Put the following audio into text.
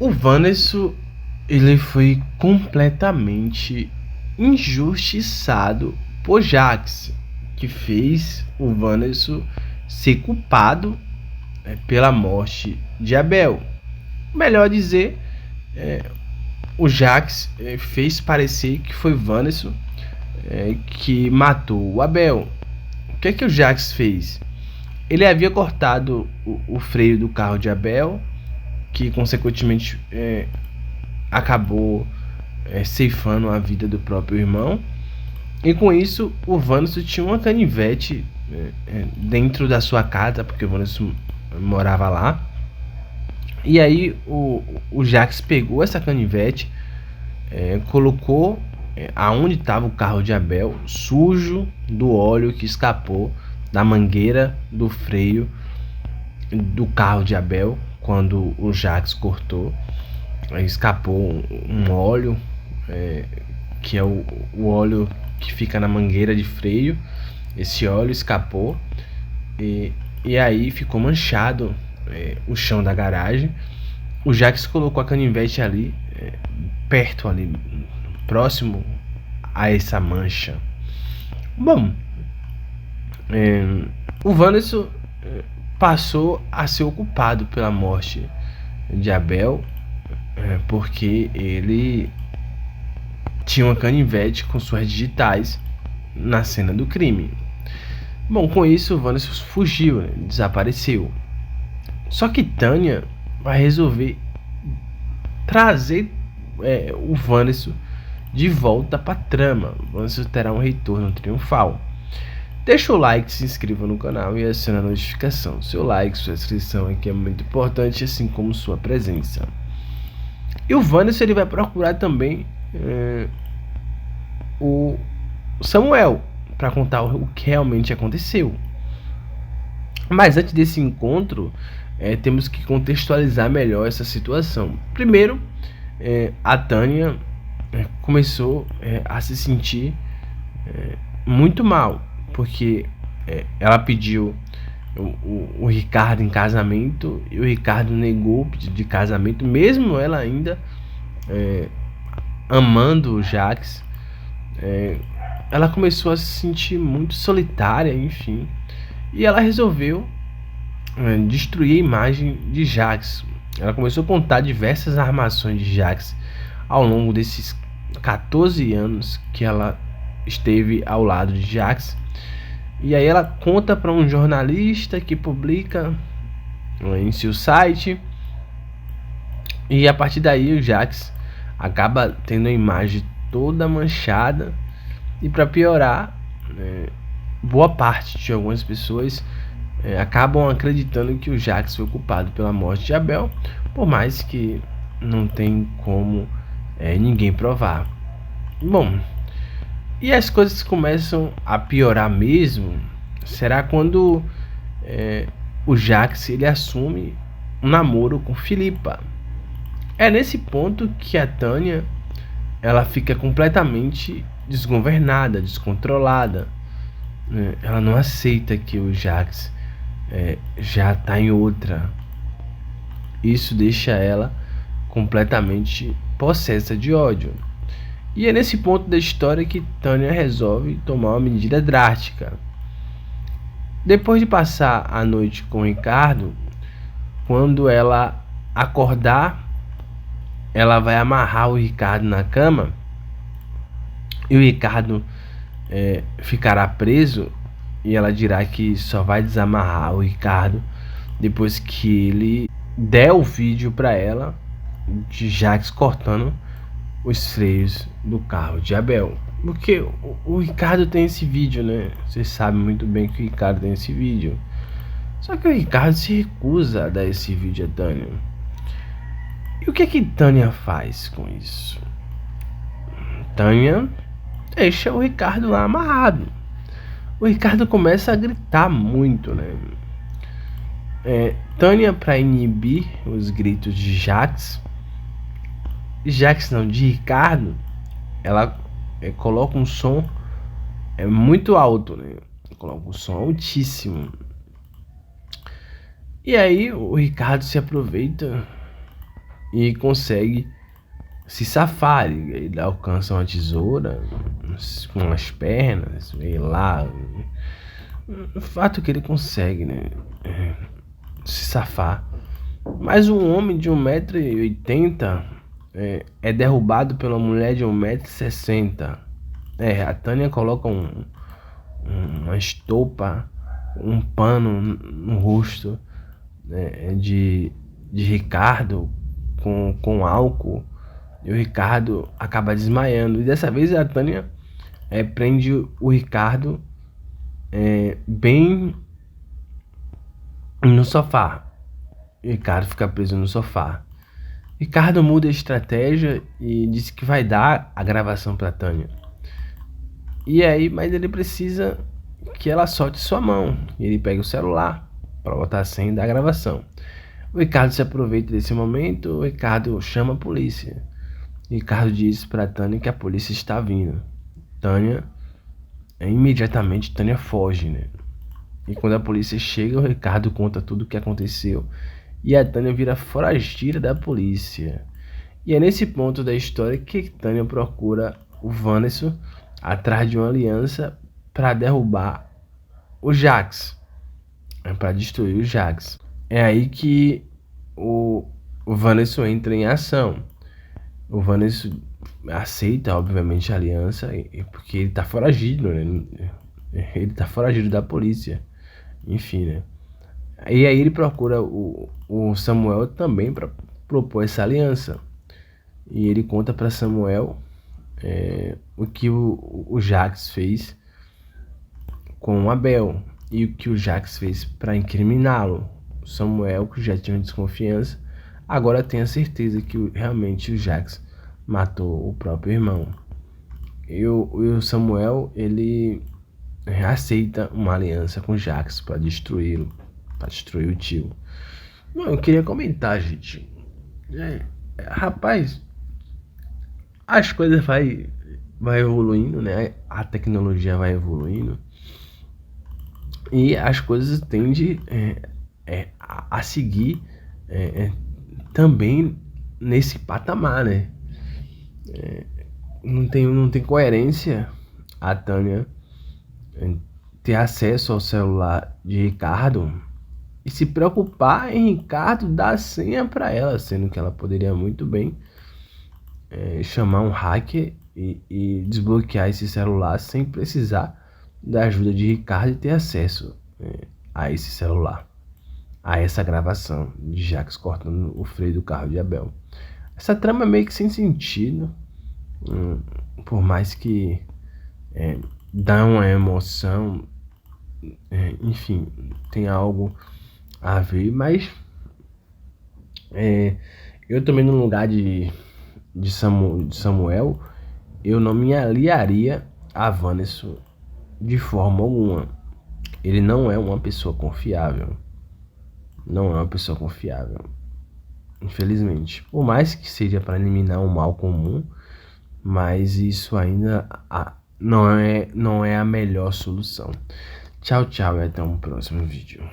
O Wanderson, ele foi completamente injustiçado por Jax, que fez o Wanderson ser culpado pela morte de Abel. Melhor dizer, o Jax fez parecer que foi Wanderson que matou o Abel. O que o Jax fez? Ele havia cortado o freio do carro de Abel, que consequentemente acabou ceifando a vida do próprio irmão. E com isso, o Wanderson tinha uma canivete dentro da sua casa, porque o Wanderson morava lá. E aí o Jax pegou essa canivete, colocou aonde estava o carro de Abel, sujo do óleo que escapou da mangueira do freio do carro de Abel. Quando o Jax cortou, escapou um óleo, que é o óleo que fica na mangueira de freio. Esse óleo escapou e aí ficou manchado o chão da garagem. O Jax colocou a canivete ali, perto ali, próximo a essa mancha. Bom, o Wanderson passou a ser ocupado pela morte de Abel, porque ele tinha uma canivete com suas digitais na cena do crime. Bom, com isso o Wanderson fugiu, desapareceu. Só que Tânia vai resolver trazer o Wanderson de volta para a trama. O Wanderson terá um retorno triunfal. Deixa o like, se inscreva no canal e acione a notificação. Seu like, sua inscrição aqui é muito importante, assim como sua presença. E o Wanderson ele vai procurar também o Samuel para contar o que realmente aconteceu. Mas antes desse encontro, temos que contextualizar melhor essa situação. Primeiro, a Tânia começou a se sentir muito mal, porque ela pediu o Ricardo em casamento e o Ricardo negou o pedido de casamento, mesmo ela ainda amando o Jax. Ela começou a se sentir muito solitária, enfim, e ela resolveu destruir a imagem de Jax. Ela começou a contar diversas armações de Jax ao longo desses 14 anos que ela esteve ao lado de Jax. E aí ela conta para um jornalista que publica em seu site. E a partir daí o Jax acaba tendo a imagem toda manchada. E para piorar, boa parte de algumas pessoas acabam acreditando que o Jax foi culpado pela morte de Abel, por mais que não tem como ninguém provar. Bom, e as coisas começam a piorar mesmo será quando o Jax ele assume um namoro com Philippa. É nesse ponto que a Tânia ela fica completamente desgovernada, descontrolada. Ela não aceita que o Jax já está em outra. Isso deixa ela completamente possessa de ódio. E é nesse ponto da história que Tânia resolve tomar uma medida drástica. Depois de passar a noite com o Ricardo, quando ela acordar, ela vai amarrar o Ricardo na cama e o Ricardo ficará preso, e ela dirá que só vai desamarrar o Ricardo depois que ele der o vídeo para ela de Jax cortando os freios do carro de Abel. Porque o Ricardo tem esse vídeo, né? Vocês sabem muito bem que o Ricardo tem esse vídeo. Só que o Ricardo se recusa a dar esse vídeo a Tânia. E o que Tânia faz com isso? Tânia deixa o Ricardo lá amarrado. O Ricardo começa a gritar muito, né? Tânia, para inibir os gritos de Jax não, de Ricardo, ela coloca um som muito alto, né? Coloca um som altíssimo. E aí o Ricardo se aproveita e consegue se safar. Ele alcança uma tesoura com as pernas, sei lá. O fato é que ele consegue, né, se safar. Mas um homem de 1,80 m é derrubado pela mulher de 1,60 m. A Tânia coloca uma estopa, um pano no rosto, né, de Ricardo com álcool, e o Ricardo acaba desmaiando. E dessa vez a Tânia prende o Ricardo bem no sofá. O Ricardo fica preso no sofá. Ricardo muda a estratégia e disse que vai dar a gravação para Tânia. E aí, mas ele precisa que ela solte sua mão. E ele pega o celular para botar a senha da gravação. O Ricardo se aproveita desse momento. O Ricardo chama a polícia. O Ricardo diz para Tânia que a polícia está vindo. Imediatamente Tânia foge, né? E quando a polícia chega, o Ricardo conta tudo o que aconteceu. E a Tânia vira foragida da polícia. E é nesse ponto da história que Tânia procura o Vanessa atrás de uma aliança para derrubar o Jax, para destruir o Jax. É aí que o Vanessa entra em ação. O Vanessa aceita, obviamente, a aliança, porque ele tá foragido, né? Ele tá foragido da polícia. Enfim, né? E aí ele procura o Samuel também para propor essa aliança. E ele conta para Samuel o que o Jax fez com o Abel e o que o Jax fez para incriminá-lo. O Samuel, que já tinha desconfiança, agora tem a certeza que realmente o Jax matou o próprio irmão. E o Samuel, ele aceita uma aliança com o Jax para destruí-lo, para destruir o tio. Não, eu queria comentar, gente. Rapaz, as coisas vai evoluindo, né? A tecnologia vai evoluindo e as coisas tendem a seguir também nesse patamar, né? Não tem coerência a Tânia ter acesso ao celular de Ricardo e se preocupar em Ricardo dar a senha para ela, sendo que ela poderia muito bem chamar um hacker e desbloquear esse celular sem precisar da ajuda de Ricardo e ter acesso a esse celular, a essa gravação de Jax cortando o freio do carro de Abel. Essa trama é meio que sem sentido, por mais que dá uma emoção, enfim, tem algo a ver, mas eu também no lugar de Samuel, eu não me aliaria a Vanessa de forma alguma. Ele não é uma pessoa confiável. Não é uma pessoa confiável. Infelizmente. Por mais que seja para eliminar um mal comum, mas isso ainda não é a melhor solução. Tchau, tchau e até um próximo vídeo.